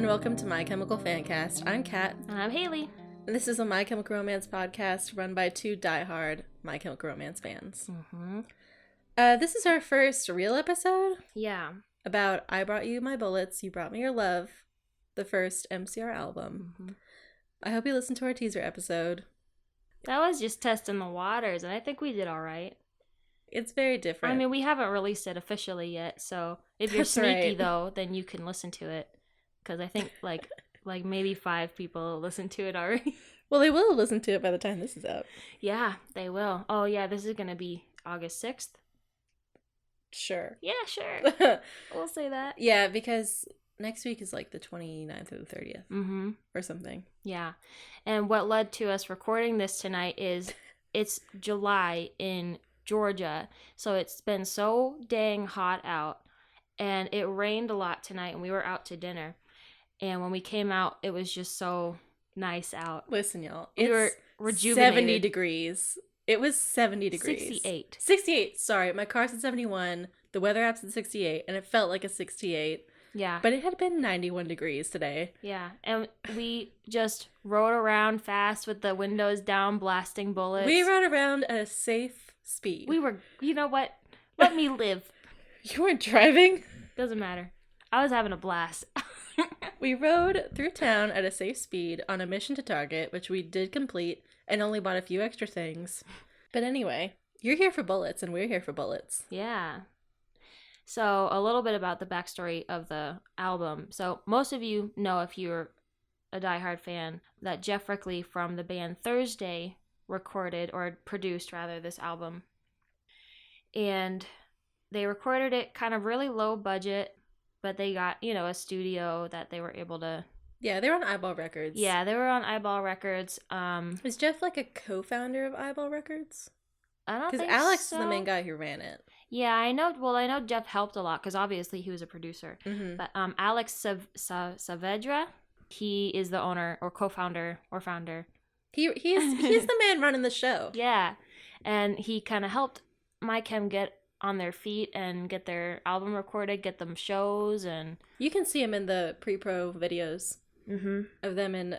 and welcome to My Chemical Fancast. I'm Kat. And I'm Haley. And this is a My Chemical Romance podcast run by two diehard My Chemical Romance fans. Mm-hmm. This is our first real episode. Yeah. About I Brought You My Bullets, You Brought Me Your Love, the first MCR album. Mm-hmm. I hope you listened to our teaser episode. That was just testing the waters, and I think we did all right. It's very different. I mean, we haven't released it officially yet, so if you're That's sneaky, right. though, then you can listen to it. Because I think, like maybe 5 people listen to it already. Well, they will listen to it by the time this is out. Yeah, they will. Oh, yeah, this is going to be August 6th. Sure. Yeah, sure. We'll say that. Yeah, because next week is like the 29th or the 30th. Mm-hmm. Or something. Yeah. And what led to us recording this tonight is it's July in Georgia, so it's been so dang hot out, and it rained a lot tonight, and we were out to dinner, and when we came out, it was just so nice out. Listen, y'all, We were rejuvenated. 70 degrees. It was 70 degrees. 68. Sorry, my car said 71. The weather app said 68, and it felt like a 68. Yeah. But it had been 91 degrees today. Yeah, and we just rode around fast with the windows down, blasting bullets. We rode around at a safe speed. We were, you know what? Let me live. You weren't driving? Doesn't matter. I was having a blast. We rode through town at a safe speed on a mission to Target, which we did complete, and only bought a few extra things. But anyway, you're here for bullets, and we're here for bullets. Yeah. So a little bit about the backstory of the album. So most of you know, if you're a diehard fan, that Jeff Rickley from the band Thursday recorded, or produced rather, this album. And they recorded it kind of really low budget, but they got, a studio that they were able to... Yeah, they were on Eyeball Records. Yeah, they were on Eyeball Records. Is Jeff like a co-founder of Eyeball Records? I don't think so. Because Alex is the main guy who ran it. Yeah, I know. Well, I know Jeff helped a lot because obviously he was a producer. Mm-hmm. But Alex Saavedra, he is the owner or co-founder or founder. He's the man running the show. Yeah, and he kind of helped My Chem get on their feet and get their album recorded, get them shows, and you can see him in the pre-pro videos of them in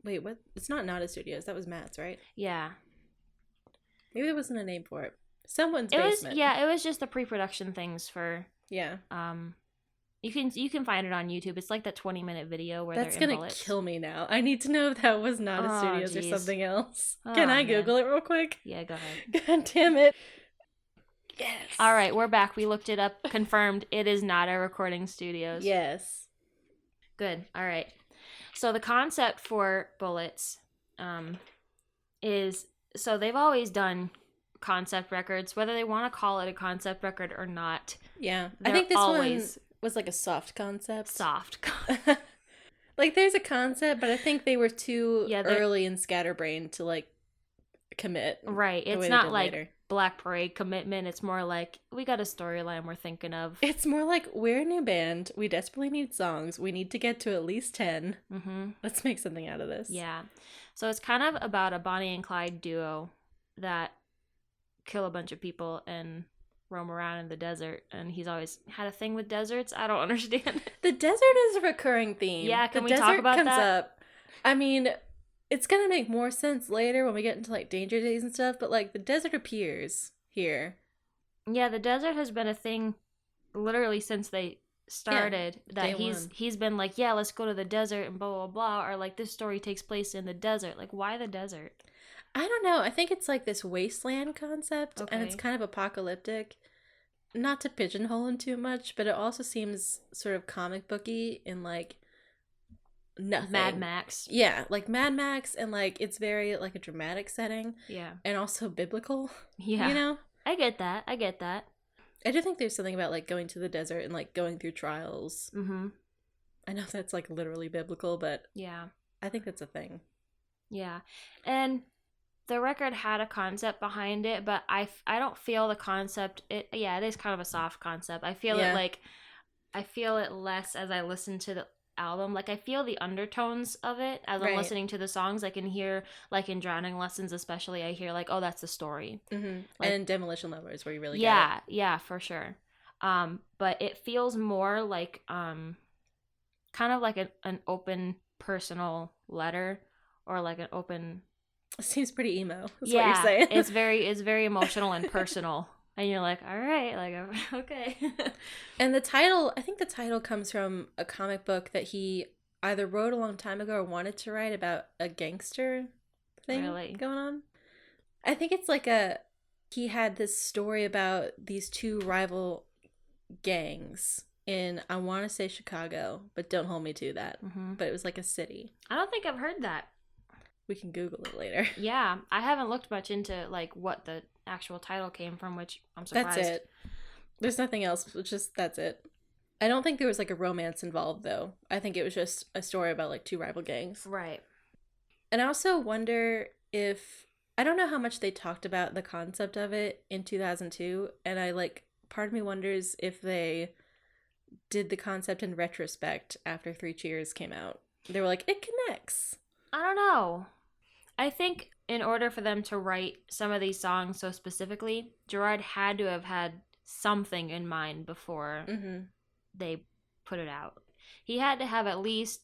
wait, what? It's not Nada Studios. That was Matt's, right? Yeah. Maybe there wasn't a name for it. Someone's It basement. it was just the pre-production things for. Yeah. You can find it on YouTube. It's like that 20-minute video where that's they're in gonna bullets. Kill me now. I need to know if that was Nada Studios or something else. Can I Google it real quick? Yeah, go ahead. God damn it. Yes. All right, we're back. We looked it up. Confirmed. It is Nada Recording Studios. Yes. Good. All right. So the concept for Bullets is, so they've always done concept records, whether they want to call it a concept record or not. Yeah. I think this one was like a soft concept. Soft. Like there's a concept, but I think they were too early and scatterbrained to like commit. Right. It's not like later. Black Parade commitment. It's more like we got a storyline we're thinking of. It's more like we're a new band. We desperately need songs. We need to get to at least 10. Mm-hmm. Let's make something out of this. Yeah. So it's kind of about a Bonnie and Clyde duo that kill a bunch of people and roam around in the desert. And he's always had a thing with deserts. I don't understand. The desert is a recurring theme. Yeah, can we talk about that? The desert comes up. I mean, it's gonna make more sense later when we get into like Danger Days and stuff, but like the desert appears here. Yeah, the desert has been a thing literally since they started. Yeah, that he's been like, yeah, let's go to the desert and blah blah blah, or like this story takes place in the desert. Like, why the desert? I don't know. I think it's like this wasteland concept, and it's kind of apocalyptic. Not to pigeonhole him too much, but it also seems sort of comic booky in like nothing. Mad Max. Yeah, like Mad Max, and like it's very like a dramatic setting. Yeah. And also biblical. Yeah. You know? I get that. I do think there's something about like going to the desert and like going through trials. Mm-hmm. I know that's like literally biblical, but yeah, I think that's a thing. Yeah. And the record had a concept behind it, but I don't feel the concept. It is kind of a soft concept. I feel it less as I listen to the album. Like I feel the undertones of it as I'm listening to the songs. I can hear, like in Drowning Lessons especially, I hear like, oh, that's the story. Mm-hmm. Like, and Demolition Lovers where you really get it. Yeah, for sure. But it feels more like kind of like an open personal letter, or like an open. It seems pretty emo. That's Yeah, what you're saying. it's very emotional and personal, and you're like, all right, like okay. And the title, I think the title comes from a comic book that he either wrote a long time ago or wanted to write about a gangster thing Really? going on. I think it's like he had this story about these two rival gangs in, I want to say Chicago, but don't hold me to that. Mm-hmm. But it was like a city. I don't think I've heard that. We can Google it later. Yeah, I haven't looked much into like what the actual title came from, which I'm surprised. That's it. There's nothing else. It's just that's it. I don't think there was like a romance involved though. I think it was just a story about like two rival gangs. Right. And I also wonder if, I don't know how much they talked about the concept of it in 2002, and I like, part of me wonders if they did the concept in retrospect after Three Cheers came out. They were like, it connects. I don't know. I think in order for them to write some of these songs so specifically, Gerard had to have had something in mind before they put it out. He had to have at least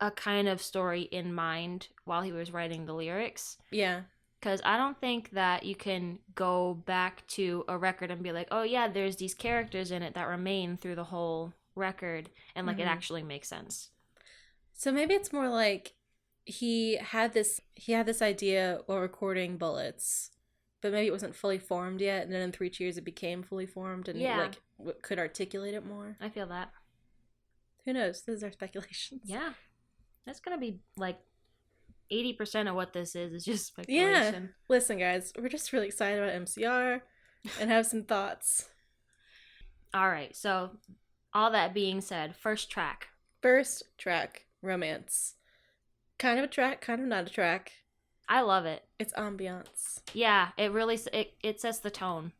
a kind of story in mind while he was writing the lyrics. Yeah. Because I don't think that you can go back to a record and be like, oh yeah, there's these characters in it that remain through the whole record, and like it actually makes sense. So maybe it's more like he had this idea while recording Bullets, but maybe it wasn't fully formed yet, and then in Three Cheers it became fully formed and like could articulate it more. I feel that. Who knows? This is our speculations. Yeah. That's gonna be like 80% of what this is just speculation. Yeah. Listen, guys, we're just really excited about MCR and have some thoughts. All right. So, all that being said, first track, Romance. Kind of a track, kind of not a track. I love it. It's ambiance. Yeah, it really it sets the tone,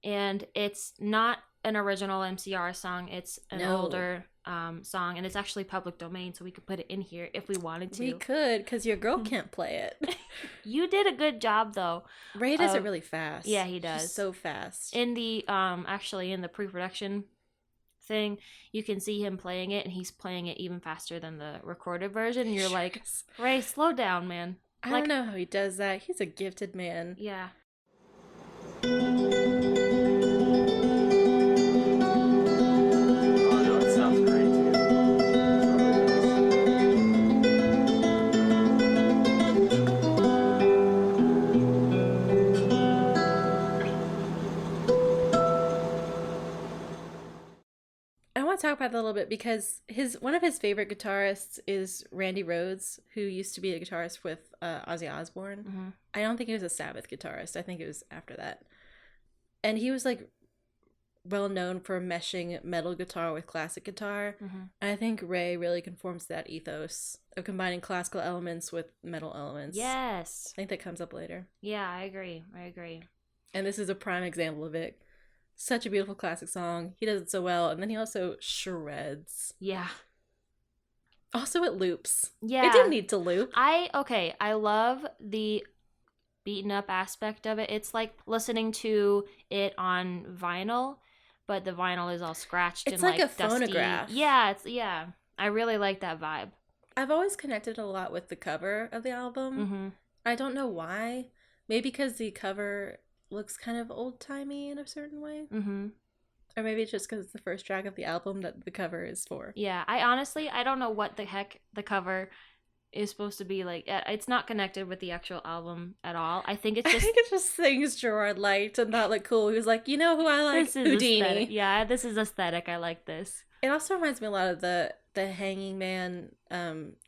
and it's not an original MCR song. It's an older song, and it's actually public domain, so we could put it in here if we wanted to. We could, because your girl can't play it. You did a good job, though. Ray does it really fast. Yeah, he does. She's so fast. In the actually in the pre-production thing, you can see him playing it, and he's playing it even faster than the recorded version. And you're like, Ray, slow down, man. I don't know how he does that. He's a gifted man. Yeah. Talk about that a little bit because one of his favorite guitarists is Randy Rhoads, who used to be a guitarist with Ozzy Osbourne. I don't think he was a Sabbath guitarist. I think it was after that. And he was like well known for meshing metal guitar with classic guitar. And I think Ray really conforms to that ethos of combining classical elements with metal elements. Yes. I think that comes up later. Yeah, I agree. And this is a prime example of it. Such a beautiful classic song. He does it so well. And then he also shreds. Yeah. Also, it loops. Yeah. It didn't need to loop. I love the beaten up aspect of it. It's like listening to it on vinyl, but the vinyl is all scratched. It's and like a phonograph. Yeah. I really like that vibe. I've always connected a lot with the cover of the album. I don't know why. Maybe because the cover looks kind of old-timey in a certain way. Or maybe it's just because it's the first track of the album that the cover is for. Yeah, I don't know what the heck the cover is supposed to be like. It's not connected with the actual album at all. I think it's just things Gerard liked and thought looked cool. He was like, you know who I like? Houdini. Aesthetic. Yeah, this is aesthetic. I like this. It also reminds me a lot of the Hanging Man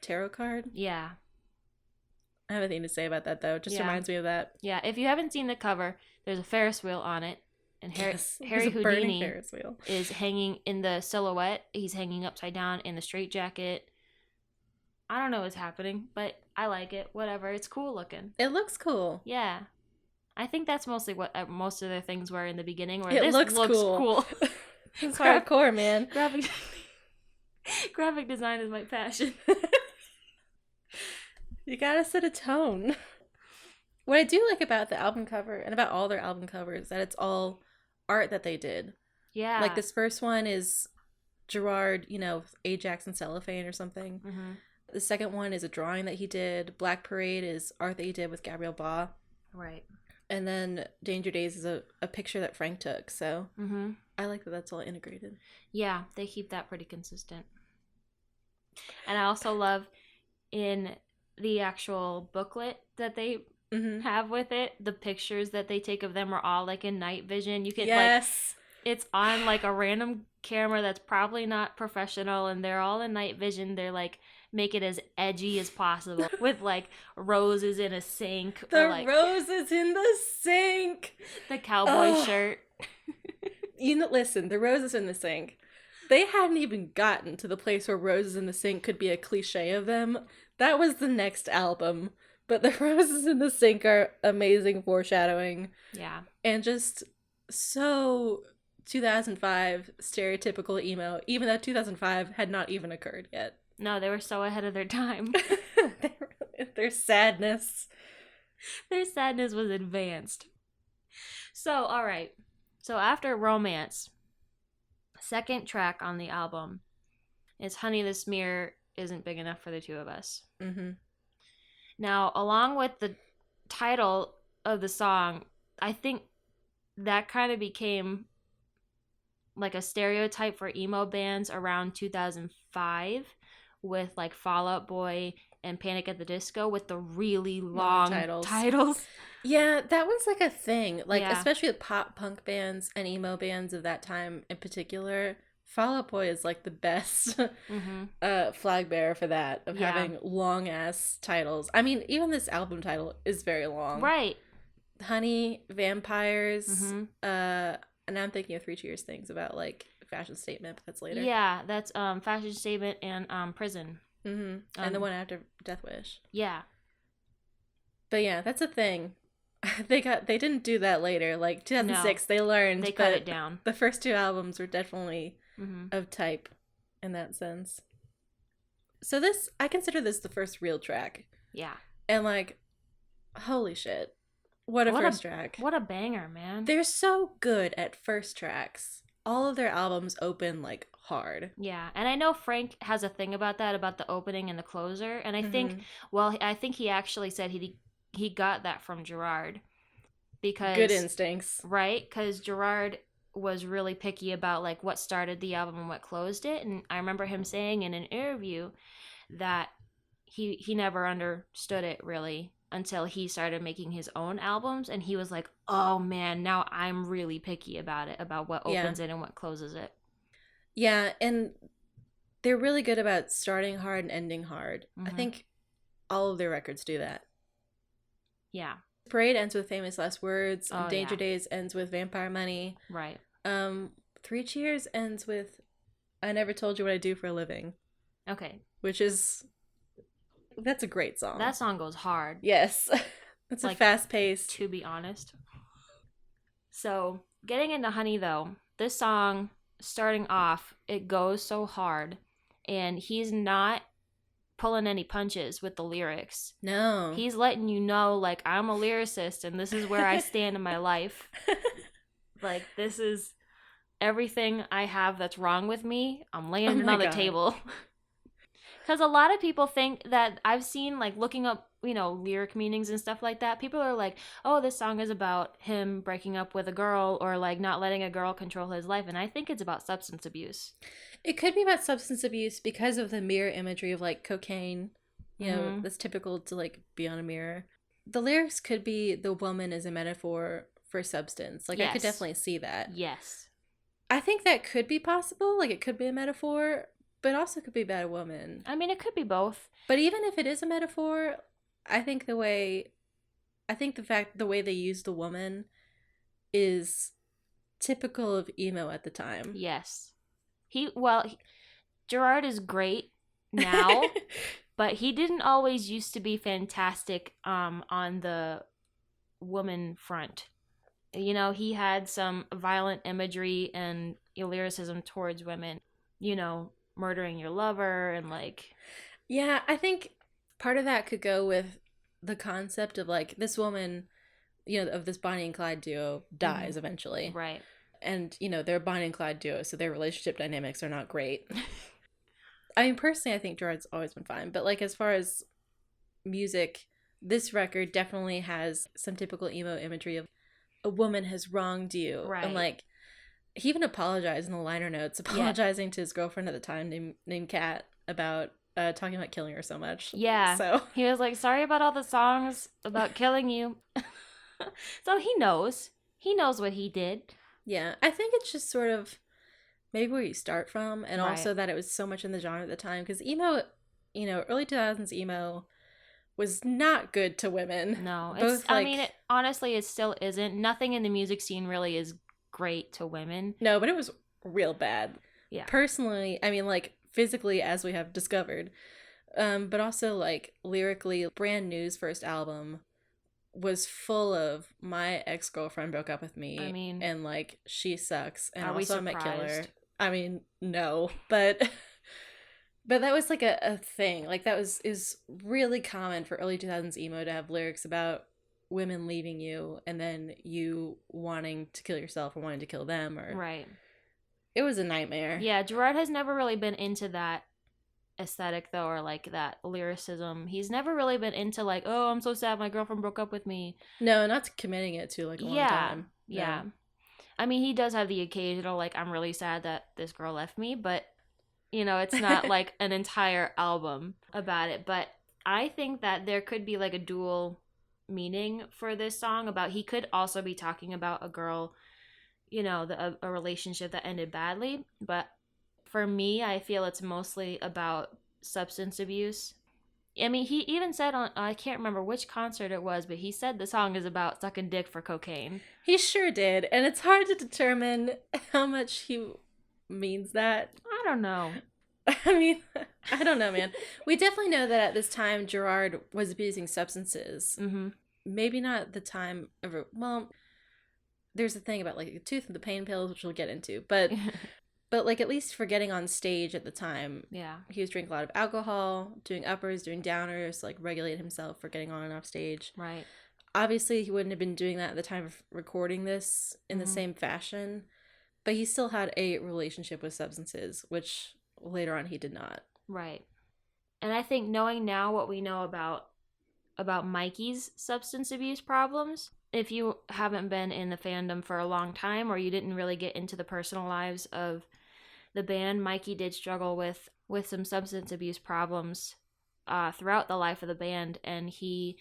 tarot card. Yeah. I have a thing to say about that, though. It just reminds me of that. Yeah, if you haven't seen the cover, there's a Ferris wheel on it. And Harry Houdini is hanging in the silhouette. He's hanging upside down in the straitjacket. I don't know what's happening, but I like it. Whatever. It's cool looking. It looks cool. Yeah. I think that's mostly what most of their things were in the beginning. Where this looks cool. It's hardcore, man. Graphic design is my passion. You gotta set a tone. What I do like about the album cover and about all their album covers is that it's all art that they did. Yeah. Like this first one is Gerard, Ajax and Cellophane or something. Mm-hmm. The second one is a drawing that he did. Black Parade is art that he did with Gabrielle Ba. Right. And then Danger Days is a picture that Frank took. So Mm-hmm. I like that that's all integrated. Yeah, they keep that pretty consistent. And I also love in the actual booklet that they have with it, the pictures that they take of them are all like in night vision. You can it's on like a random camera that's probably not professional, and they're all in night vision. They're like make it as edgy as possible with like roses in a sink. The roses in the sink. The cowboy shirt. Listen, the roses in the sink. They hadn't even gotten to the place where roses in the sink could be a cliche of them. That was the next album. But the roses in the sink are amazing foreshadowing. Yeah. And just so 2005 stereotypical emo, even though 2005 had not even occurred yet. No, they were so ahead of their time. Their sadness. Their sadness was advanced. So, all right. So after Romance, second track on the album is Honey, the Smear Isn't Big Enough for the Two of Us. Mm-hmm. Now, along with the title of the song, I think that kind of became like a stereotype for emo bands around 2005 with like Fall Out Boy and Panic at the Disco with the really long titles. Yeah, that was like a thing. Like, especially with pop punk bands and emo bands of that time in particular. Fall Out Boy is like the best flag bearer for that, of having long ass titles. I mean, even this album title is very long. Right. Honey, Vampires, and I'm thinking of 3 Cheers things about like Fashion Statement, but that's later. Yeah, that's Fashion Statement and Prison. Mm-hmm. And the one after Death Wish. Yeah. But yeah, that's a thing. They didn't do that later. Like 2006, they learned. They cut it down. The first 2 albums were definitely of type in that sense. So I consider this the first real track. Yeah. And like, holy shit. What a first track. What a banger, man. They're so good at first tracks. All of their albums open like hard. Yeah, and I know Frank has a thing about that, about the opening and the closer, and I think he actually said he got that from Gerard, because good instincts, right? Because Gerard was really picky about like what started the album and what closed it, and I remember him saying in an interview that he never understood it really until he started making his own albums, and he was like, oh man, now I'm really picky about it, about what opens it and what closes it. Yeah, and they're really good about starting hard and ending hard. I think all of their records do that. Yeah. Parade ends with Famous Last Words, and Danger Days ends with Vampire Money. Right. 3 Cheers ends with I Never Told You What I Do for a Living. Okay. That's a great song. That song goes hard. Yes. It's like, a fast-paced. To be honest. So, getting into Honey, though, this song, starting off, it goes so hard, and he's not pulling any punches with the lyrics. No. He's letting you know, like, I'm a lyricist, and this is where I stand in my life. Like, this is everything I have that's wrong with me. I'm laying it on the table. Because a lot of people think that, I've seen, like, looking up, lyric meanings and stuff like that, people are like, oh, this song is about him breaking up with a girl, or, like, not letting a girl control his life. And I think it's about substance abuse. It could be about substance abuse because of the mirror imagery of, like, cocaine. That's typical to, like, be on a mirror. The lyrics could be the woman is a metaphor for substance. Like, I could definitely see that. Yes. I think that could be possible. Like, it could be a metaphor, but also could be about a woman. I mean, it could be both. But even if it is a metaphor, I think the way they use the woman is typical of emo at the time. Yes. Gerard is great now, but he didn't always used to be fantastic on the woman front. He had some violent imagery and lyricism towards women, murdering your lover and like... Yeah, I think part of that could go with the concept of like this woman, of this Bonnie and Clyde duo dies eventually. Right. And, they're a Bonnie and Clyde duo, so their relationship dynamics are not great. I mean, personally, I think Gerard's always been fine. But, like, as far as music, this record definitely has some typical emo imagery of a woman has wronged you. Right. And, like, he even apologized in the liner notes, apologizing to his girlfriend at the time named Kat about talking about killing her so much. Yeah. So he was like, sorry about all the songs about killing you. So he knows. He knows what he did. Yeah. I think it's just sort of maybe where you start from, and Right. also that it was so much in the genre at the time. Because emo, early 2000s emo was not good to women. No. Both, honestly, it still isn't. Nothing in the music scene really is great to women. No, but it was real bad. Yeah. Personally, I mean, like, physically, as we have discovered, but also, like, lyrically, Brand New's first album was full of my ex-girlfriend broke up with me, and, like, she sucks, and also I'm a killer. I mean, no, but that was, like, a thing. Like, that is really common for early 2000s emo to have lyrics about women leaving you and then you wanting to kill yourself or wanting to kill them. Or right. It was a nightmare. Yeah, Gerard has never really been into that aesthetic, though, or, like, that lyricism. He's never really been into, like, oh, I'm so sad my girlfriend broke up with me. No, not committing it to, like, a long time. Yeah. I mean, he does have the occasional, like, I'm really sad that this girl left me, but, it's not, like, an entire album about it. But I think that there could be, like, a dual meaning for this song about he could also be talking about a girl, a relationship that ended badly. But for me, I feel it's mostly about substance abuse. I mean, he even said on, I can't remember which concert it was, but he said the song is about sucking dick for cocaine. He sure did. And it's hard to determine how much he means that. I don't know. I mean, I don't know, man. We definitely know that at this time, Gerard was abusing substances. Mm-hmm. Maybe not the time of, well, there's a thing about, like, the tooth and the pain pills, which we'll get into, but like, at least for getting on stage at the time, yeah, he was drinking a lot of alcohol, doing uppers, doing downers, like, regulate himself for getting on and off stage. Right. Obviously, he wouldn't have been doing that at the time of recording this in the same fashion, but he still had a relationship with substances, which later on he did not. Right. And I think knowing now what we know about Mikey's substance abuse problems, if you haven't been in the fandom for a long time or you didn't really get into the personal lives of the band, Mikey did struggle with some substance abuse problems throughout the life of the band, and he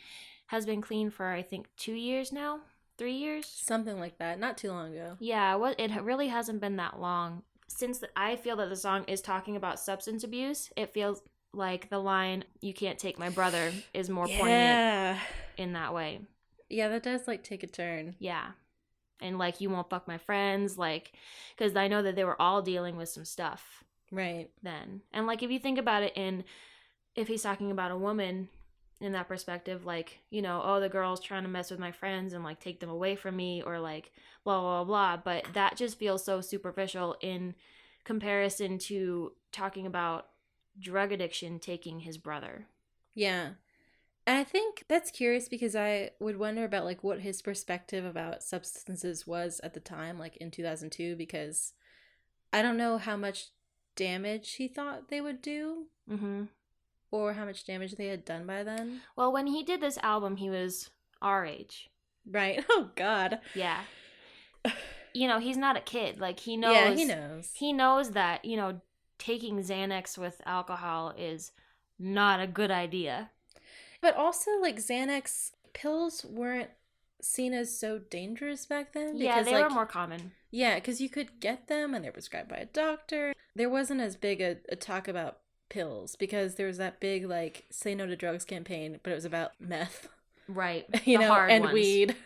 has been clean for, I think, 2 years now? 3 years? Something like that. Not too long ago. Yeah, it really hasn't been that long. Since I feel that the song is talking about substance abuse, it feels like the line, "You can't take my brother," is more poignant in that way. Yeah, that does, like, take a turn. Yeah. And, like, "You won't fuck my friends," like, because I know that they were all dealing with some stuff. Right. Then. And, like, if you think about it if he's talking about a woman in that perspective, like, oh, the girl's trying to mess with my friends and, like, take them away from me, or, like, blah, blah, blah. But that just feels so superficial in comparison to talking about drug addiction taking his brother. Yeah. And I think that's curious because I would wonder about, like, what his perspective about substances was at the time, like, in 2002, because I don't know how much damage he thought they would do. Mm-hmm. Or how much damage they had done by then. Well, when he did this album, he was our age. Right. Oh, God. Yeah. He's not a kid. Like, he knows. Yeah, he knows. He knows that, taking Xanax with alcohol is not a good idea. But also, like, Xanax pills weren't seen as so dangerous back then. Because, they were more common. Yeah, because you could get them and they're prescribed by a doctor. There wasn't as big a talk about pills because there was that big, like, say no to drugs campaign, but it was about meth. Right. Hard and ones. Weed.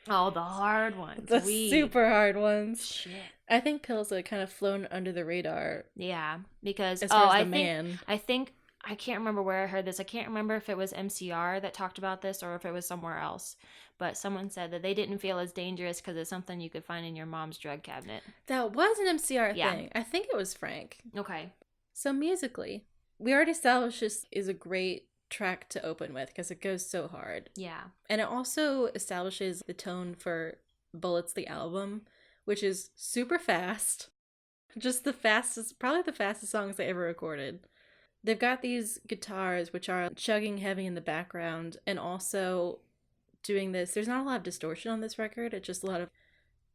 Oh, the hard ones. The weed. Super hard ones. Shit. I think pills are kind of flown under the radar. Yeah, because as far as the man. I think I can't remember where I heard this. I can't remember if it was MCR that talked about this or if it was somewhere else. But someone said that they didn't feel as dangerous because it's something you could find in your mom's drug cabinet. That was an MCR thing. I think it was Frank. Okay. So musically, we already established this is a great track to open with because it goes so hard. Yeah. And it also establishes the tone for Bullets, the album, which is super fast. Just probably the fastest songs they ever recorded. They've got these guitars which are chugging heavy in the background, and also doing this. There's not a lot of distortion on this record. It's just a lot of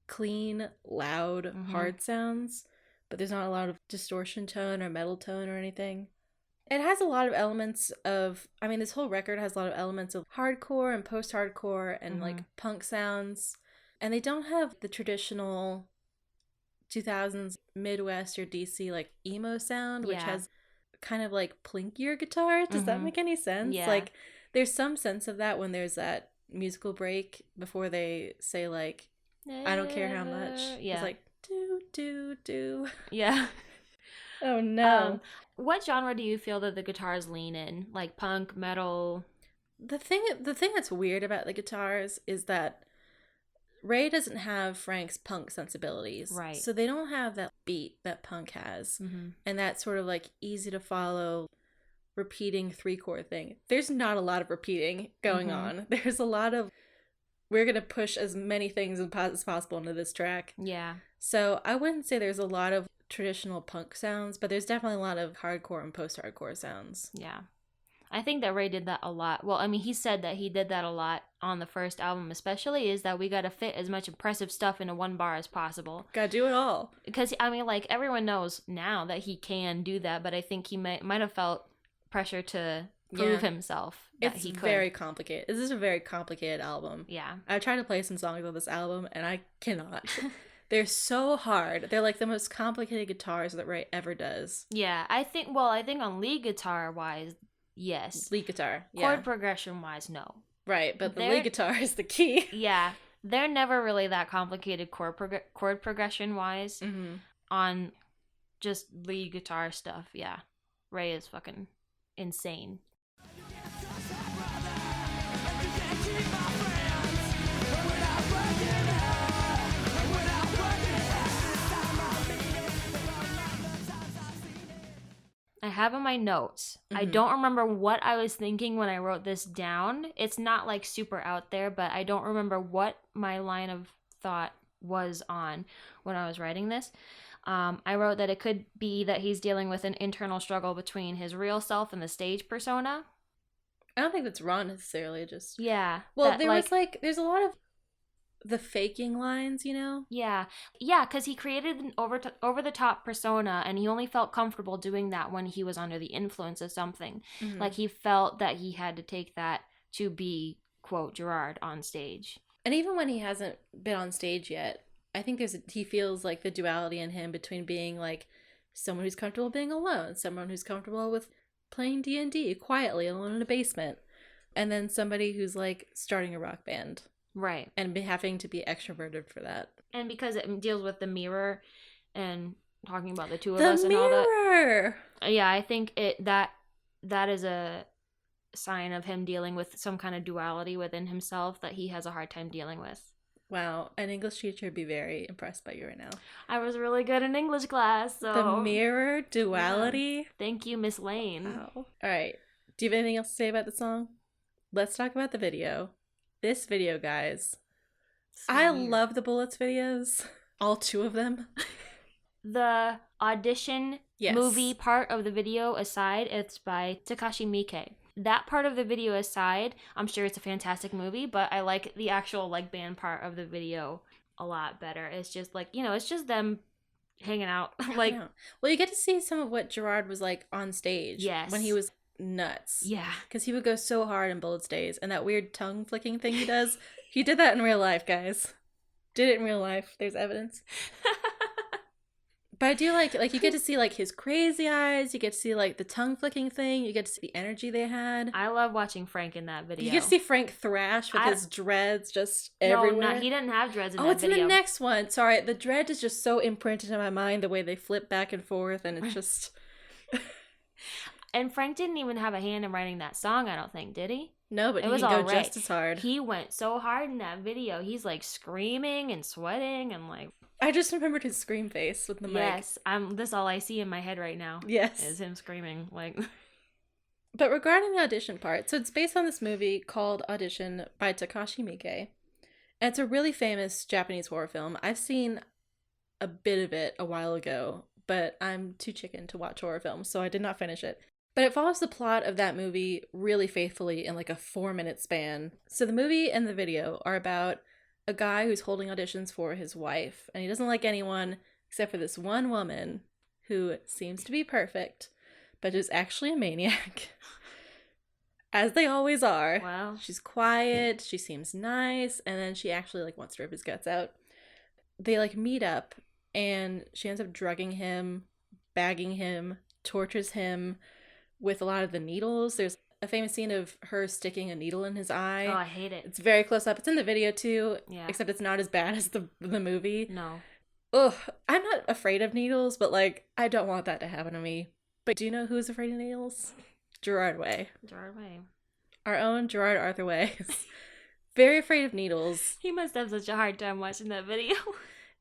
clean, loud, hard sounds, but there's not a lot of distortion tone or metal tone or anything. It has a lot of elements of, I mean, this whole record has a lot of elements of hardcore and post-hardcore and like punk sounds. And they don't have the traditional 2000s Midwest or DC like emo sound, which has kind of like plinkier guitars. Does that make any sense? Yeah. Like, there's some sense of that when there's that musical break before they say like, I don't care how much. Yeah. It's like, do. Yeah. Oh no. What genre do you feel that the guitars lean in? Like punk, metal? The thing that's weird about the guitars is that Ray doesn't have Frank's punk sensibilities. Right. So they don't have that beat that punk has. And that sort of like easy to follow repeating 3-chord thing. There's not a lot of repeating going on. There's a lot of, we're going to push as many things as possible into this track. Yeah. So I wouldn't say there's a lot of traditional punk sounds, but there's definitely a lot of hardcore and post-hardcore sounds. Yeah. I think that Ray did that a lot. Well, I mean, he said that he did that a lot on the first album, especially, is that we got to fit as much impressive stuff into one bar as possible. Gotta do it all. Because, I mean, like, everyone knows now that he can do that, but I think he might have felt pressure to prove himself that he could. Very complicated. This is a very complicated album. Yeah. I tried to play some songs on this album, and I cannot. They're so hard. They're like the most complicated guitars that Ray ever does. Yeah, I think on lead guitar wise, yes. Lead guitar, Chord progression wise, no. Right, but the lead guitar is the key. Yeah, they're never really that complicated chord progression wise on just lead guitar stuff. Yeah, Ray is fucking insane. I have in my notes. I don't remember what I was thinking when I wrote this down. It's not like super out there, but I don't remember what my line of thought was on when I was writing this. I wrote that it could be that he's dealing with an internal struggle between his real self and the stage persona. I don't think that's wrong necessarily, just... Yeah. Well, there's a lot of the faking lines, you know? Yeah, because he created an over-the-top persona, and he only felt comfortable doing that when he was under the influence of something. Like, he felt that he had to take that to be, quote, Gerard on stage. And even when he hasn't been on stage yet, I think he feels like the duality in him between being, like, someone who's comfortable being alone, someone who's comfortable with playing D&D quietly alone in a basement, and then somebody who's, like, starting a rock band. Right. And having to be extroverted for that. And because it deals with the mirror and talking about the two of us and all that. The mirror! Yeah, I think that is a sign of him dealing with some kind of duality within himself that he has a hard time dealing with. Wow, an English teacher would be very impressed by you right now. I was really good in English class, so... The mirror duality? Yeah. Thank you, Miss Lane. Wow. Alright, do you have anything else to say about the song? Let's talk about the video. This video, guys. So I love the Bullets videos. All 2 of them. The audition movie part of the video aside, it's by Takashi Miike. That part of the video aside, I'm sure it's a fantastic movie, but I like the actual like band part of the video a lot better. It's just like, you know, it's just them hanging out. Like, well, you get to see some of what Gerard was like on stage. Yes. When he was nuts. Yeah. Because he would go so hard in Bullets days, and that weird tongue flicking thing he does, he did that in real life, guys. Did it in real life. There's evidence. But I do like you get to see like his crazy eyes, you get to see like the tongue flicking thing, you get to see the energy they had. I love watching Frank in that video. You get to see Frank thrash with his dreads just everywhere. No, he didn't have dreads in that video. Oh, it's in the next one. Sorry, the dread is just so imprinted in my mind, the way they flip back and forth, and it's just... And Frank didn't even have a hand in writing that song, I don't think, did he? No, but he can go just as hard. He went so hard in that video. He's like screaming and sweating and like... I just remembered his scream face with the mic. Yes, this all I see in my head right now. Yes. Is him screaming. Like... But regarding the audition part, so it's based on this movie called Audition by Takashi Miike. And it's a really famous Japanese horror film. I've seen a bit of it a while ago, but I'm too chicken to watch horror films, so I did not finish it. But it follows the plot of that movie really faithfully in like a 4-minute span. So the movie and the video are about a guy who's holding auditions for his wife, and he doesn't like anyone except for this one woman who seems to be perfect, but is actually a maniac. As they always are. Wow. She's quiet, she seems nice, and then she actually like wants to rip his guts out. They like meet up, and she ends up drugging him, bagging him, tortures him with a lot of the needles. There's a famous scene of her sticking a needle in his eye. Oh, I hate it. It's very close up. It's in the video too, Yeah. except it's not as bad as the movie. No. Ugh, I'm not afraid of needles, but like I don't want that to happen to me. But do you know who's afraid of needles? Gerard Way. Gerard Way. Our own Gerard Arthur Way is very afraid of needles. He must have such a hard time watching that video.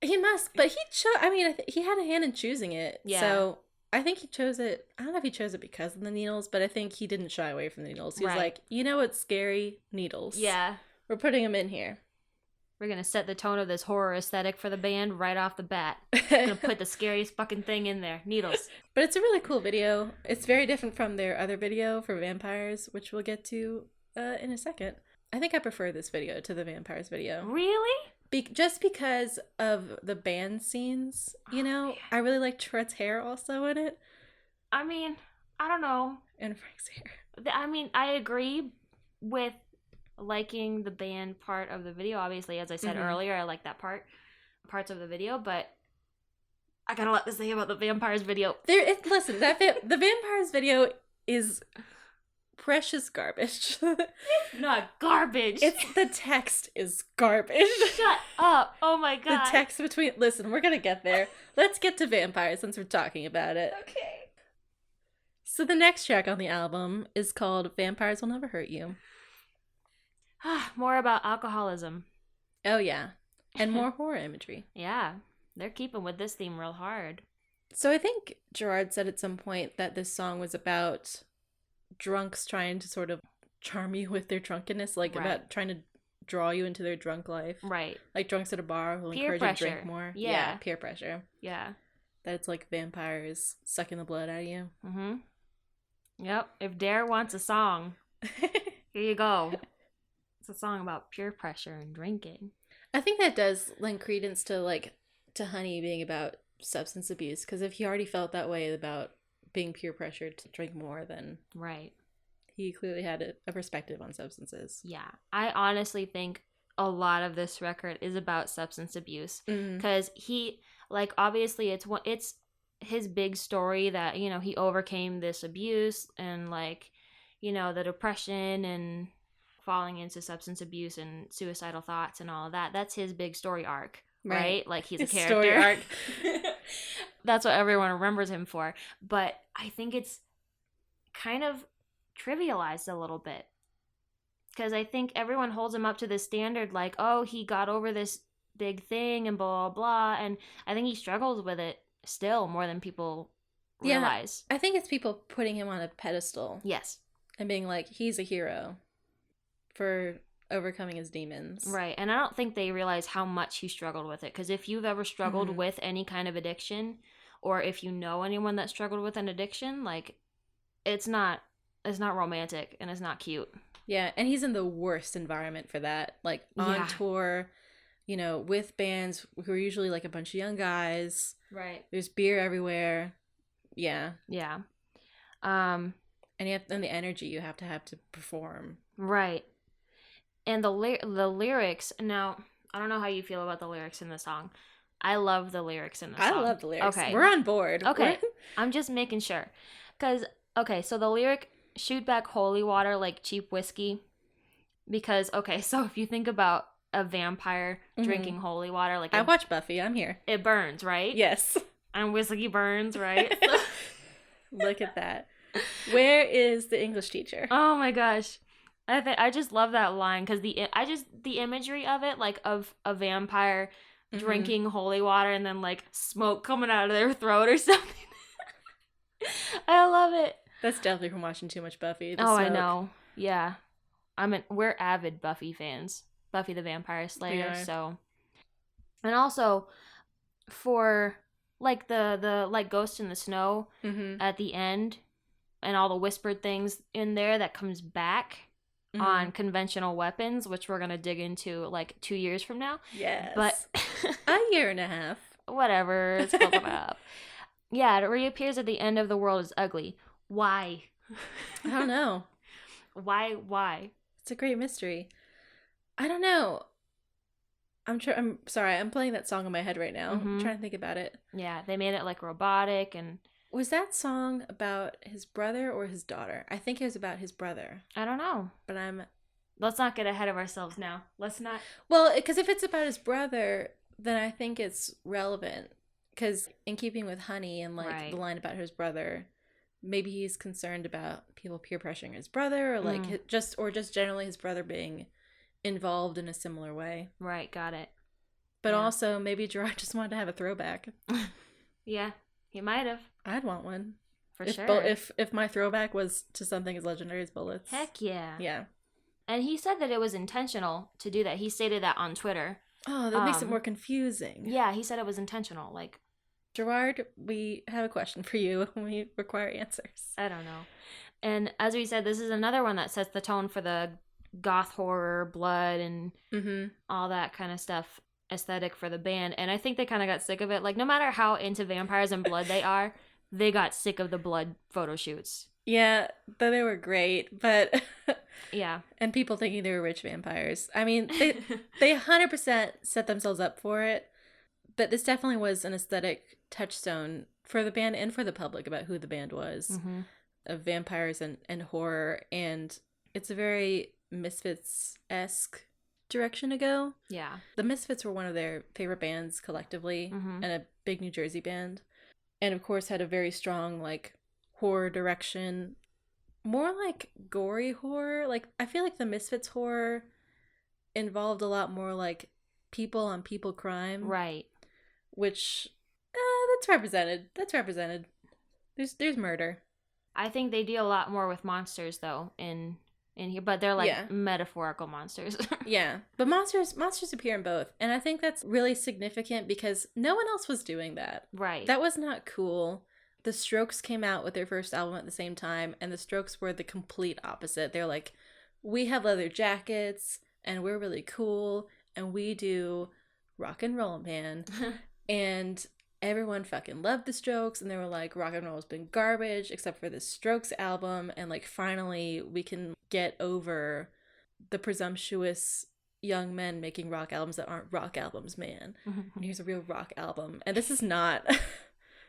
He must, but he had a hand in choosing it. Yeah. So I think he chose it. I don't know if he chose it because of the needles, but I think he didn't shy away from the needles. He was like, you know what's scary? Needles. Yeah. We're putting them in here. We're going to set the tone of this horror aesthetic for the band right off the bat. We're going to put the scariest fucking thing in there. Needles. But it's a really cool video. It's very different from their other video for vampires, which we'll get to in a second. I think I prefer this video to the vampires video. Really? Just because of the band scenes, you know? Man. I really like Tourette's hair also in it. I mean, I don't know. And Frank's hair. I mean, I agree with liking the band part of the video. Obviously, as I said earlier, I like that parts of the video, but I got a lot to say about the vampires video. Listen, the vampires video is precious garbage. Not garbage. The text is garbage. Shut up. Oh my god. The text between... Listen, we're gonna get there. Let's get to vampires since we're talking about it. Okay. So the next track on the album is called Vampires Will Never Hurt You. More about alcoholism. Oh, yeah. And more horror imagery. Yeah. They're keeping with this theme real hard. So I think Gerard said at some point that this song was about drunks trying to sort of charm you with their drunkenness, like about trying to draw you into their drunk life. Right. Like drunks at a bar who encourage you to drink more. Yeah. Peer pressure. Yeah. That it's like vampires sucking the blood out of you. Mm-hmm. Yep. If Dare wants a song, here you go. It's a song about peer pressure and drinking. I think that does lend credence to Honey being about substance abuse, because if he already felt that way about being peer pressured to drink more, then he clearly had a perspective on substances. Yeah. I honestly think a lot of this record is about substance abuse, because he, like, obviously it's his big story that, you know, he overcame this abuse and, like, you know, the depression and falling into substance abuse and suicidal thoughts and all of that. That's his big story arc, right? Like, he's his a character. Story arc. That's what everyone remembers him for. But I think it's kind of trivialized a little bit, because I think everyone holds him up to this standard, like, oh, he got over this big thing and blah, blah, blah. And I think he struggles with it still more than people realize. I think it's people putting him on a pedestal. Yes. And being like, he's a hero for overcoming his demons. Right. And I don't think they realize how much he struggled with it. Because if you've ever struggled with any kind of addiction, or if you know anyone that struggled with an addiction, like, it's not romantic and it's not cute. Yeah. And he's in the worst environment for that. Like, on tour, you know, with bands who are usually like a bunch of young guys. Right. There's beer everywhere. Yeah. Yeah. And the energy you have to perform. Right. And the lyrics, now, I don't know how you feel about the lyrics in the song. I love the lyrics in the song. I love the lyrics. Okay. We're on board. Okay. I'm just making sure. Because, okay, so the lyric, shoot back holy water like cheap whiskey. Because, okay, so if you think about a vampire drinking holy water, like... I watch Buffy. I'm here. It burns, right? Yes. And whiskey burns, right? Look at that. Where is the English teacher? Oh my gosh. I just love that line, because the imagery of it, like, of a vampire drinking holy water and then, like, smoke coming out of their throat or something. I love it. That's definitely from watching too much Buffy. Oh, smoke. I know. Yeah. We're avid Buffy fans. Buffy the Vampire Slayer. So, and also, for like the like Ghost in the Snow at the end and all the whispered things in there that comes back on conventional weapons, which we're gonna dig into like 2 years from now. Yes. But a year and a half. Whatever, it's close enough. Yeah, it reappears at the end of the world is ugly. Why? I don't know. Why? It's a great mystery. I don't know. I'm sorry, I'm playing that song in my head right now. I'm trying to think about it. Yeah, they made it like robotic and... Was that song about his brother or his daughter? I think it was about his brother. I don't know. But Let's not get ahead of ourselves now. Let's not... Well, because if it's about his brother, then I think it's relevant. Because in keeping with Honey and like the line about his brother, maybe he's concerned about people peer pressuring his brother, or like just generally his brother being involved in a similar way. Right, got it. But also maybe Gerard just wanted to have a throwback. Yeah, he might have. I'd want one. For sure. If my throwback was to something as legendary as bullets. Heck yeah. Yeah. And he said that it was intentional to do that. He stated that on Twitter. Oh, that makes it more confusing. Yeah, he said it was intentional. Like, Gerard, we have a question for you. We require answers. I don't know. And as we said, this is another one that sets the tone for the goth horror, blood, and all that kind of stuff aesthetic for the band. And I think they kind of got sick of it. Like, no matter how into vampires and blood they are, they got sick of the blood photo shoots. Yeah, they were great, but... Yeah. And people thinking they were rich vampires. I mean, they 100% set themselves up for it. But this definitely was an aesthetic touchstone for the band and for the public about who the band was. Of vampires and horror. And it's a very Misfits-esque direction to go. Yeah. The Misfits were one of their favorite bands collectively, and a big New Jersey band. And of course had a very strong like horror direction. More like gory horror. Like, I feel like the Misfits horror involved a lot more like people on people crime. Right. Which, that's represented. There's murder. I think they deal a lot more with monsters though in here, but they're like metaphorical monsters. Yeah, but monsters appear in both, and I think that's really significant because no one else was doing that. Right. That was not cool. The Strokes came out with their first album at the same time, and the Strokes were the complete opposite. They're like, we have leather jackets, and we're really cool, and we do rock and roll, man. And everyone fucking loved the Strokes, and they were like, rock and roll has been garbage, except for this Strokes album, and like, finally, we can get over the presumptuous young men making rock albums that aren't rock albums, man. And here's a real rock album. And this is not...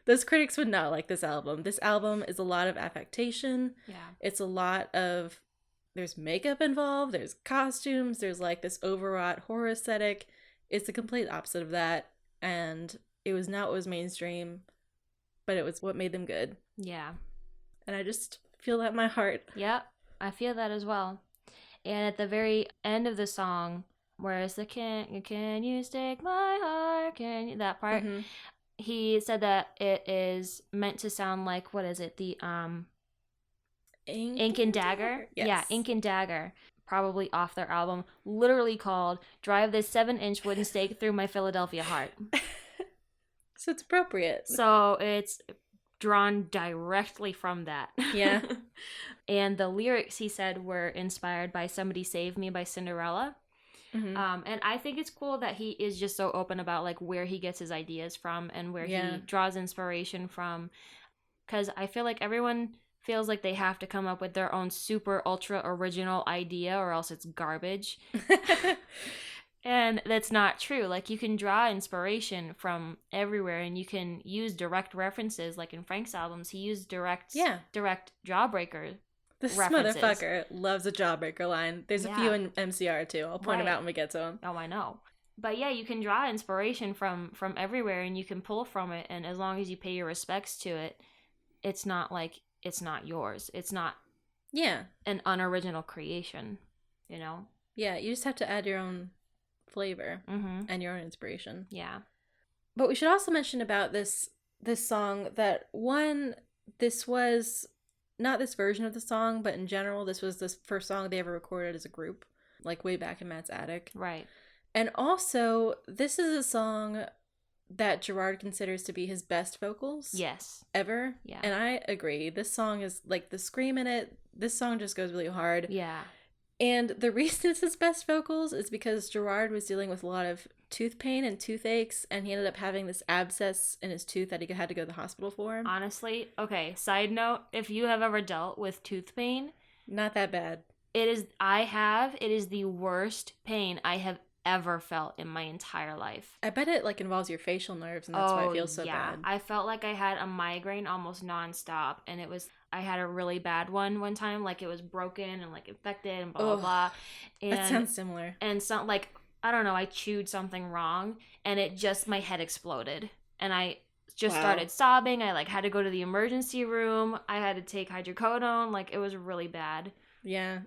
Those critics would not like this album. This album is a lot of affectation. Yeah. It's a lot of... There's makeup involved. There's costumes. There's like this overwrought horror aesthetic. It's the complete opposite of that. And it was not what was mainstream, but it was what made them good. Yeah. And I just feel that in my heart. Yep. I feel that as well. And at the very end of the song, whereas the can you take my heart, that part... He said that it is meant to sound like, what is it? The Ink and Dagger? Yes. Yeah, Ink and Dagger. Probably off their album. Literally called Drive This 7-inch Wooden Stake Through My Philadelphia Heart. So it's appropriate. So it's drawn directly from that. Yeah. And the lyrics, he said, were inspired by Somebody Save Me by Cinderella. And I think it's cool that he is just so open about like where he gets his ideas from and where he draws inspiration from, because I feel like everyone feels like they have to come up with their own super ultra original idea or else it's garbage. And that's not true. Like, you can draw inspiration from everywhere and you can use direct references. Like in Frank's albums, he used direct Jawbreaker. This motherfucker loves a Jawbreaker line. There's a few in MCR too. I'll point them out when we get to them. Oh, I know. But yeah, you can draw inspiration from everywhere and you can pull from it. And as long as you pay your respects to it, it's not like it's not yours. It's not an unoriginal creation, you know? Yeah, you just have to add your own flavor and your own inspiration. Yeah. But we should also mention about this song that, one, this was... not this version of the song, but in general, this was the first song they ever recorded as a group, like way back in Matt's attic. Right. And also, this is a song that Gerard considers to be his best vocals. Yes. Ever. Yeah. And I agree. This song is like the scream in it. This song just goes really hard. Yeah. And the reason it's his best vocals is because Gerard was dealing with a lot of tooth pain and toothaches, and he ended up having this abscess in his tooth that he had to go to the hospital for. Honestly, okay, side note, if you have ever dealt with tooth pain, not that bad. It is the worst pain I have ever felt in my entire life. I bet it like involves your facial nerves, and that's why it feels so bad. I felt like I had a migraine almost nonstop, and I had a really bad one time, like it was broken and like infected and blah blah blah. And that sounds similar. And some like I don't know, I chewed something wrong, and my head exploded, and I just started sobbing. I like had to go to the emergency room. I had to take hydrocodone. Like it was really bad. Yeah.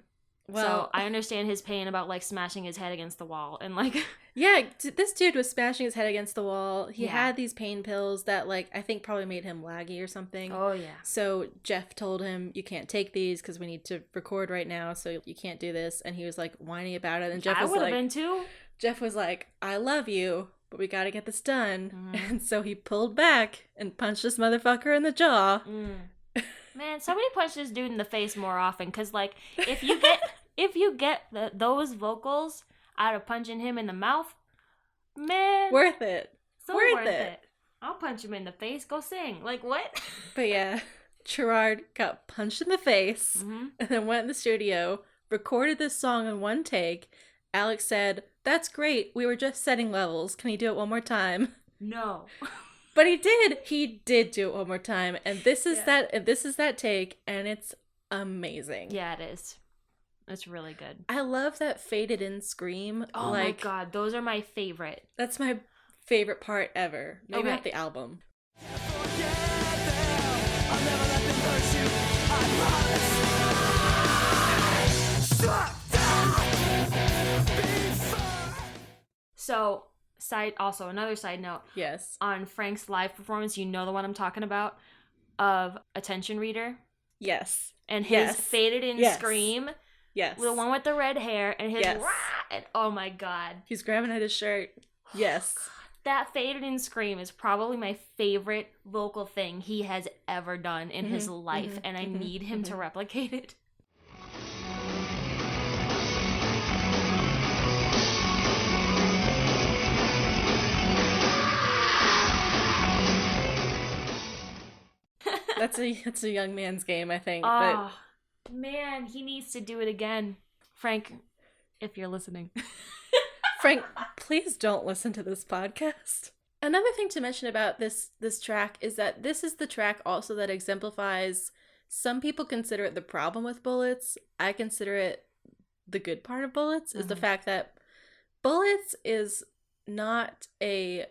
Well, so I understand his pain about like smashing his head against the wall and like yeah, this dude was smashing his head against the wall. He had these pain pills that like I think probably made him laggy or something. Oh yeah. So Jeff told him, you can't take these because we need to record right now, so you can't do this. And he was like whining about it, and Jeff was like, I would have been too. Jeff was like, I love you, but we got to get this done. Mm-hmm. And so he pulled back and punched this motherfucker in the jaw. Man, somebody punch this dude in the face more often, because like if you get those vocals out of punching him in the mouth, man, worth it. So worth it. I'll punch him in the face. Go sing. Like what? But yeah, Gerard got punched in the face, and then went in the studio, recorded this song in one take. Alex said, "That's great. We were just setting levels. Can you do it one more time?" No. But he did. He did do it one more time, and this is that take, and it's amazing. Yeah, it is. It's really good. I love that faded in scream. Oh my god, those are my favorite. That's my favorite part ever. Maybe not the album. So, another side note. Yes. On Frank's live performance, you know the one I'm talking about, of Attention Reader? Yes. And his faded in scream. Yes. The one with the red hair and his rah, and oh my god. He's grabbing at his shirt. Yes. That faded in scream is probably my favorite vocal thing he has ever done in his life, and I need him to replicate it. That's a young man's game, I think. Oh, man, he needs to do it again. Frank, if you're listening. Frank, please don't listen to this podcast. Another thing to mention about this track is that this is the track also that exemplifies, some people consider it the problem with Bullets. I consider it the good part of Bullets, is the fact that Bullets is not a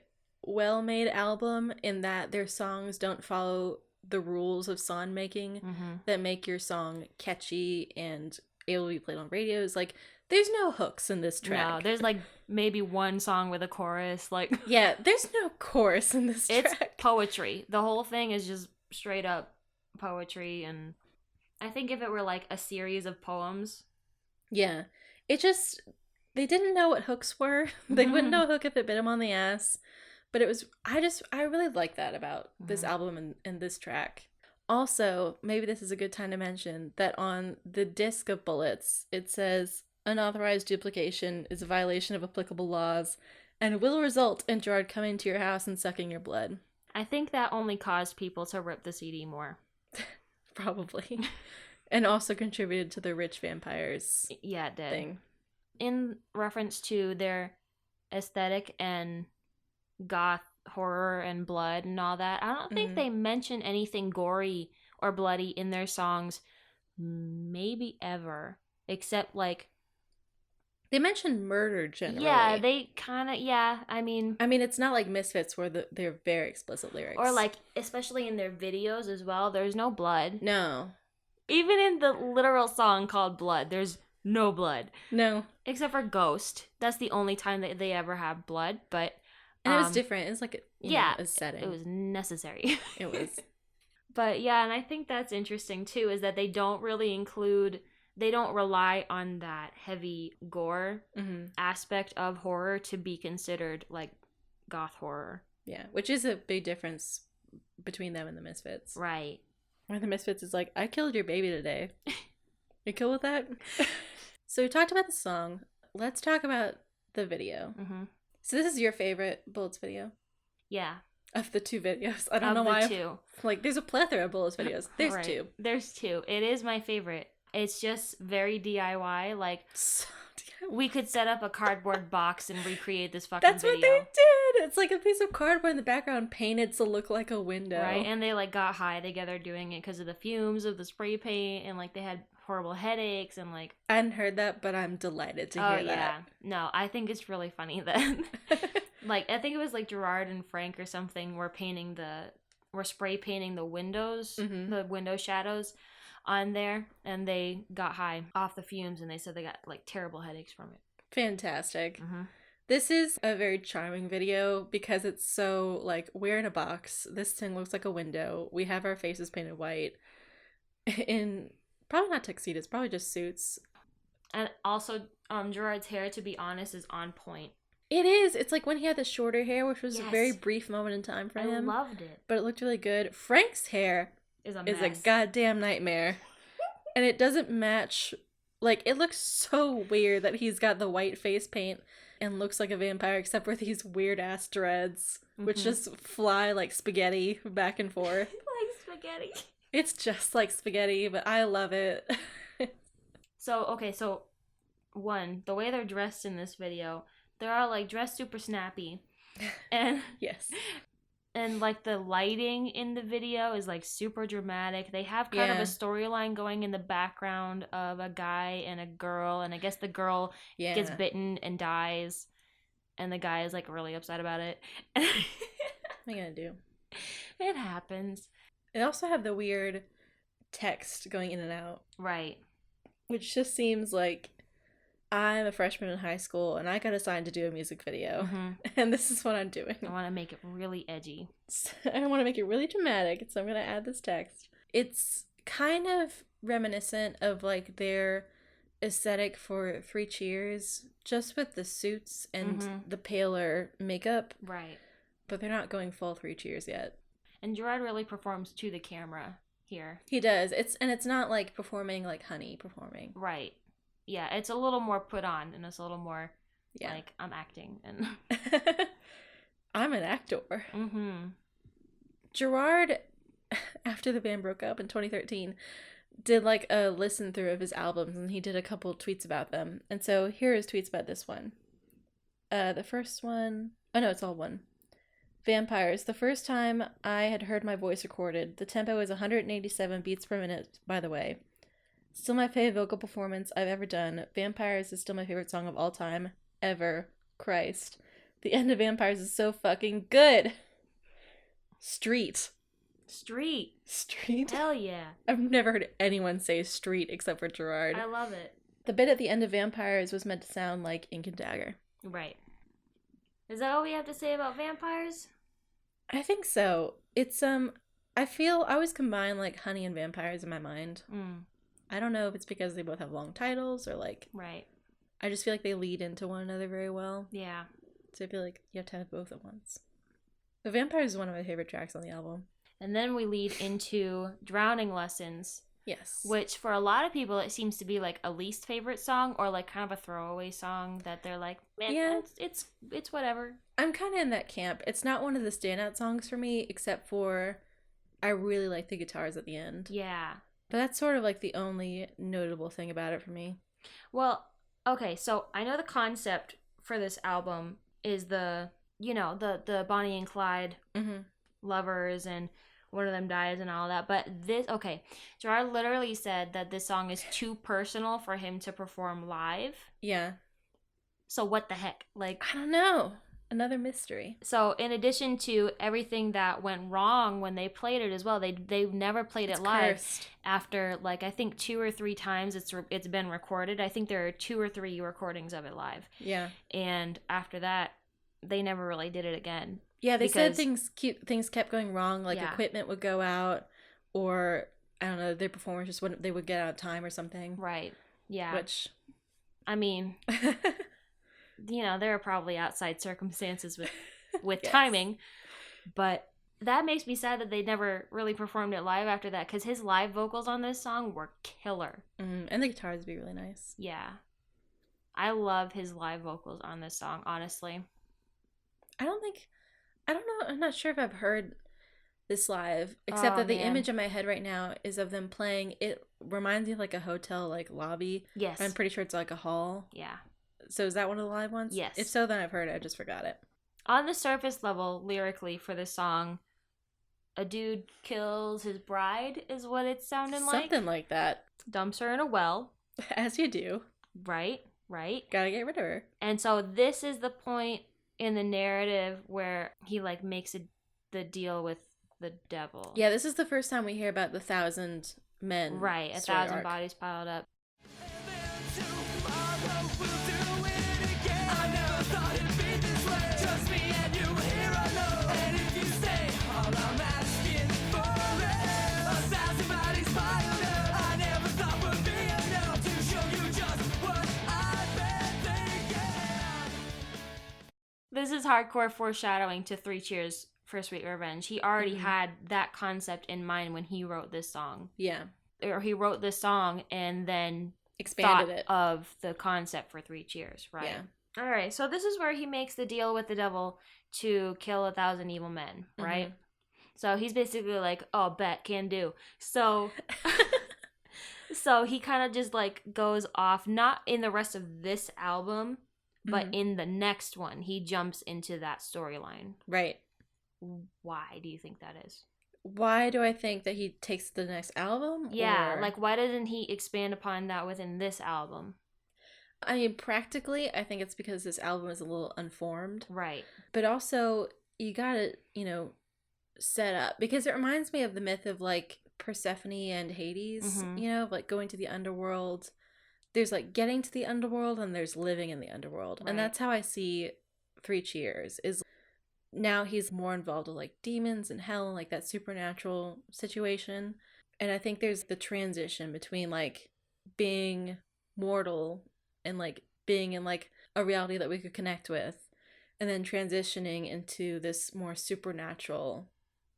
well-made album in that their songs don't follow the rules of song making that make your song catchy and able to be played on radios. Like, there's no hooks in this track. No, there's like maybe one song with a chorus. Like, yeah, there's no chorus in this track. It's poetry. The whole thing is just straight up poetry. And I think if it were like a series of poems, yeah, they didn't know what hooks were. They wouldn't know a hook if it bit them on the ass. But I really like that about this album and this track. Also, maybe this is a good time to mention that on the disc of Bullets, it says, unauthorized duplication is a violation of applicable laws and will result in Gerard coming to your house and sucking your blood. I think that only caused people to rip the CD more. Probably. And also contributed to the rich vampires it did. Thing. In reference to their aesthetic and goth horror and blood and all that, I don't think they mention anything gory or bloody in their songs, maybe ever, except like they mention murder generally. Yeah, they kind of, I mean it's not like Misfits where they're very explicit lyrics, or like especially in their videos as well, there's no blood. No, even in the literal song called Blood, there's no blood. No, except for Ghost. That's the only time that they ever have blood. But and it was different. It was like a setting. It was necessary. It was. But yeah, and I think that's interesting too, is that they don't rely on that heavy gore aspect of horror to be considered like goth horror. Yeah, which is a big difference between them and the Misfits. Right. Where the Misfits is like, I killed your baby today. You cool with that? So we talked about the song. Let's talk about the video. Mm-hmm. So this is your favorite Bullets video? Yeah. Of the two videos. I don't know why. Two. Like, there's a plethora of Bullets videos. There's right. two. There's two. It is my favorite. It's just very DIY. Like, so we could set up a cardboard box and recreate this fucking That's video. what they did. It's like a piece of cardboard in the background painted to look like a window. Right, and they, like, got high together doing it because of the fumes of the spray paint, and, like, they had horrible headaches, and, like... I hadn't heard that, but I'm delighted to hear that. Yeah. No, I think it's really funny that... like, I think it was, like, Gerard and Frank or something were spray painting the windows, the window shadows on there, and they got high off the fumes, and they said they got, like, terrible headaches from it. Fantastic. This is a very charming video because it's so, like, we're in a box. This thing looks like a window. We have our faces painted white. In probably not tuxedos, probably just suits. And also, Gerard's hair, to be honest, is on point. It is. It's like when he had the shorter hair, which was a very brief moment in time for him. I loved it. But it looked really good. Frank's hair is a goddamn nightmare. And it doesn't match. Like, it looks so weird that he's got the white face paint and looks like a vampire, except for these weird-ass dreads, which just fly like spaghetti back and forth. Like spaghetti. It's just like spaghetti, but I love it. So, one, the way they're dressed in this video, they're all, like, dressed super snappy. And yes. And, like, the lighting in the video is, like, super dramatic. They have kind of a storyline going in the background of a guy and a girl. And I guess the girl gets bitten and dies. And the guy is, like, really upset about it. What am I gonna do? It happens. They also have the weird text going in and out. Right. Which just seems like I'm a freshman in high school and I got assigned to do a music video. And this is what I'm doing. I want to make it really edgy. I want to make it really dramatic, so I'm going to add this text. It's kind of reminiscent of, like, their aesthetic for Three Cheers, just with the suits and the paler makeup. Right. But they're not going full Three Cheers yet. And Gerard really performs to the camera here. He does. It's not like performing like Honey performing. Right. Yeah, it's a little more put on, and it's a little more like, I'm acting. And I'm an actor. Gerard, after the band broke up in 2013, did, like, a listen through of his albums, and he did a couple tweets about them. And so here are his tweets about this one. The first one... Oh, no, it's all one. Vampires. The first time I had heard my voice recorded, the tempo is 187 beats per minute, by the way. Still my favorite vocal performance I've ever done. Vampires is still my favorite song of all time. Ever. Christ. The end of Vampires is so fucking good. Street. Hell yeah. I've never heard anyone say street except for Gerard. I love it. The bit at the end of Vampires was meant to sound like Ink and Dagger. Right. Is that all we have to say about Vampires? I think so. It's, I always combine, like, Honey and Vampires in my mind. I don't know if it's because they both have long titles or, like... Right. I just feel like they lead into one another very well. Yeah. So I feel like you have to have both at once. The Vampires is one of my favorite tracks on the album. And then we lead into Drowning Lessons. Yes. Which, for a lot of people, it seems to be, like, a least favorite song, or, like, kind of a throwaway song that they're like, man, it's whatever. I'm kind of in that camp. It's not one of the standout songs for me, except for I really like the guitars at the end. Yeah. But that's sort of, like, the only notable thing about it for me. Well, okay, so I know the concept for this album is the Bonnie and Clyde lovers, and one of them dies and all that. But Gerard literally said that this song is too personal for him to perform live. Yeah. So what the heck? Like, I don't know. Another mystery. So in addition to everything that went wrong when they played it as well, they never played it live. Cursed. After, like, I think 2 or 3 times it's been recorded. I think there are 2 or 3 recordings of it live. Yeah. And after that, they never really did it again. Yeah, they said things kept going wrong. Like, equipment would go out, or I don't know, their performers just wouldn't. They would get out of time or something. Right. Yeah. Which, I mean. There are probably outside circumstances with timing, But that makes me sad that they never really performed it live after that, because his live vocals on this song were killer. And the guitars would be really nice. Yeah. I love his live vocals on this song, honestly. I don't know, I'm not sure if I've heard this live, except that the image in my head right now is of them playing. It reminds me of like a hotel like lobby. Yes. I'm pretty sure it's like a hall. Yeah. So is that one of the live ones? Yes. If so, then I've heard it. I just forgot it. On the surface level, lyrically for this song, a dude kills his bride is what it's sounding like. Something like that. Dumps her in a well. As you do. Right. Gotta get rid of her. And so this is the point in the narrative where he like makes the deal with the devil. Yeah, this is the first time we hear about the 1,000 men. Right, 1,000 bodies piled up. This is hardcore foreshadowing to 3 Cheers for Sweet Revenge. He already had that concept in mind when he wrote this song. Yeah. Or he wrote this song and then expanded it of the concept for 3 Cheers, right? Yeah. All right, so this is where he makes the deal with the devil to kill 1,000 evil men, right? So he's basically like, oh, bet, can do. So so he kind of just like goes off, not in the rest of this album, but in the next one, he jumps into that storyline. Right. Why do you think that is? Why do I think that he takes the next album? Yeah, like why doesn't he expand upon that within this album? I mean, practically, I think it's because this album is a little unformed. Right. But also, you gotta, set up. Because it reminds me of the myth of, like, Persephone and Hades, like going to the underworld. There's, like, getting to the underworld and there's living in the underworld. Right. And that's how I see 3 Cheers, is now he's more involved with, like, demons and hell and, like, that supernatural situation. And I think there's the transition between, like, being mortal and, like, being in, like, a reality that we could connect with, and then transitioning into this more supernatural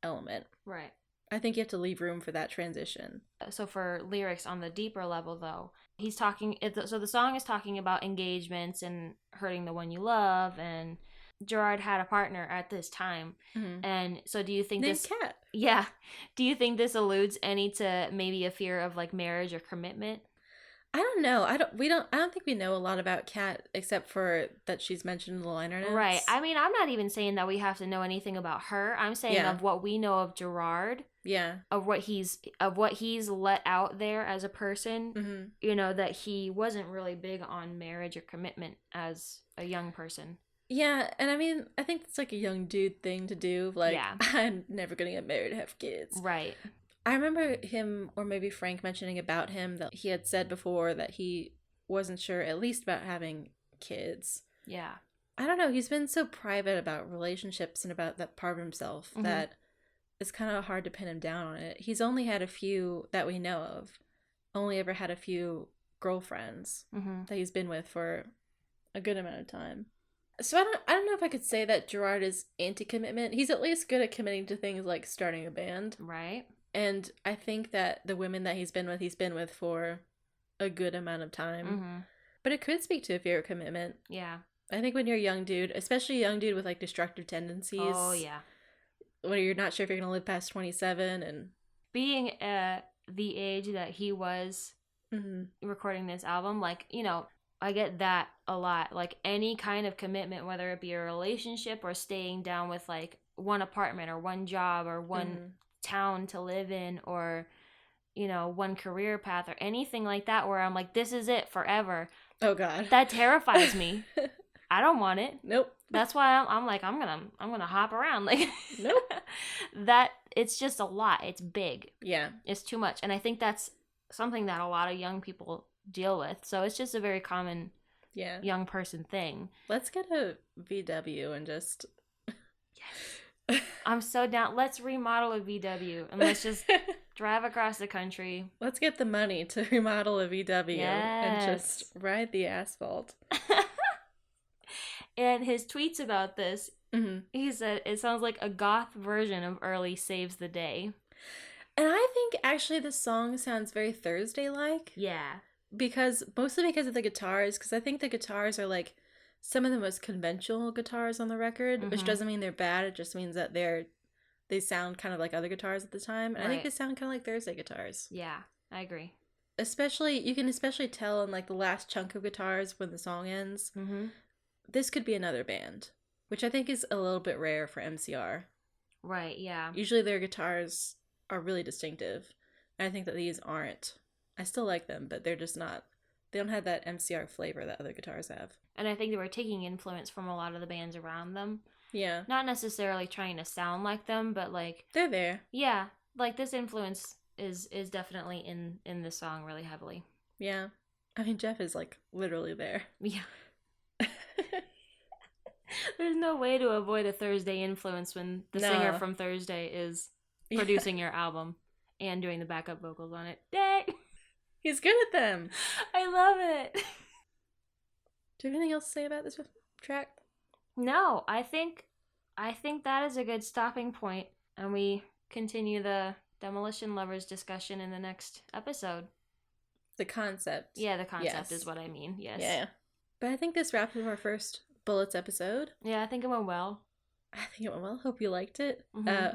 element. Right. I think you have to leave room for that transition. So for lyrics on the deeper level, though, he's talking, so the song is talking about engagements and hurting the one you love, and Gerard had a partner at this time. And so do you think named this... Kat. Yeah. Do you think this alludes any to maybe a fear of, like, marriage or commitment? I don't know. I don't think we know a lot about Kat, except for that she's mentioned in the liner notes. Right. I mean, I'm not even saying that we have to know anything about her. I'm saying of what we know of Gerard. Yeah. Of what he's let out there as a person. That he wasn't really big on marriage or commitment as a young person. Yeah, and I mean, I think it's like a young dude thing to do. Like, I'm never gonna get married and have kids. Right. I remember him, or maybe Frank, mentioning about him that he had said before that he wasn't sure, at least about having kids. Yeah. I don't know. He's been so private about relationships and about that part of himself that it's kind of hard to pin him down on it. He's only had a few that we know of. Only ever had a few girlfriends that he's been with for a good amount of time. So I don't know if I could say that Gerard is anti-commitment. He's at least good at committing to things like starting a band. Right. And I think that the women that he's been with for a good amount of time. But it could speak to a fear of commitment. Yeah. I think when you're a young dude, especially a young dude with, like, destructive tendencies. Oh, yeah. When you're not sure if you're going to live past 27 and... Being at the age that he was recording this album, like, I get that a lot. Like, any kind of commitment, whether it be a relationship or staying down with, like, one apartment or one job or one town to live in, or one career path or anything like that, where I'm like, this is it forever. Oh God, that terrifies me. I don't want it. Nope. That's why I'm like, I'm gonna hop around, like, nope. That it's just a lot. It's big. Yeah, it's too much. And I think that's something that a lot of young people deal with. So it's just a very common young person thing. Let's get a VW and just I'm so down. Let's remodel a VW and let's just drive across the country. Let's get the money to remodel a VW and just ride the asphalt. And his tweets about this, Mm-hmm. he said it sounds like a goth version of Early Saves the Day. And I think actually this song sounds very Thursday-like. Yeah. Mostly because of the guitars, because I think the guitars are like some of the most conventional guitars on the record, which doesn't mean they're bad. It just means that they sound kind of like other guitars at the time. And I think they sound kind of like Thursday guitars. Yeah, I agree. You can especially tell in like the last chunk of guitars when the song ends. Mm-hmm. This could be another band, which I think is a little bit rare for MCR. Right, yeah. Usually their guitars are really distinctive. And I think that these aren't. I still like them, but they're just not. They don't have that MCR flavor that other guitars have. And I think they were taking influence from a lot of the bands around them. Yeah. Not necessarily trying to sound like them, but like they're there. Yeah, like this influence is definitely in this song really heavily. Yeah. I mean, Jeff is like literally there. Yeah. There's no way to avoid a Thursday influence when the singer from Thursday is producing your album and doing the backup vocals on it. Dang! He's good at them. I love it. Do you have anything else to say about this track? No, I think that is a good stopping point, and we continue the Demolition Lovers discussion in the next episode. The concept. Yeah, the concept is what I mean. Yes. Yeah. But I think this wraps up our first Bullets episode. Yeah, I think it went well. Hope you liked it.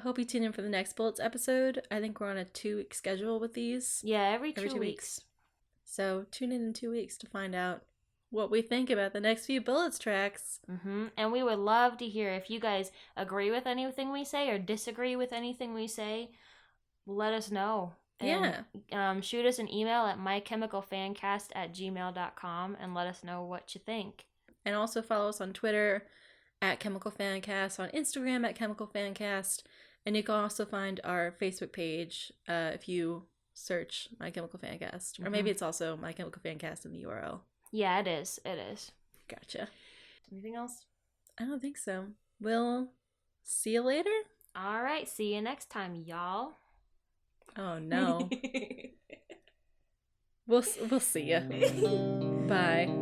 Hope you tune in for the next Bullets episode. I think we're on a 2-week schedule with these. Yeah, every 2 weeks. So tune in 2 weeks to find out what we think about the next few Bullets tracks. And we would love to hear if you guys agree with anything we say or disagree with anything we say. Let us know. And, shoot us an email at mychemicalfancast@gmail.com and let us know what you think. And also follow us on Twitter at Chemical Fancast, on Instagram at Chemical Fancast, and you can also find our Facebook page if you search My Chemical Fancast, or maybe it's also My Chemical Fancast in the URL. Yeah, it is. It is. Gotcha. Anything else? I don't think so. We'll see you later. All right. See you next time, y'all. Oh no. We'll see ya. Bye.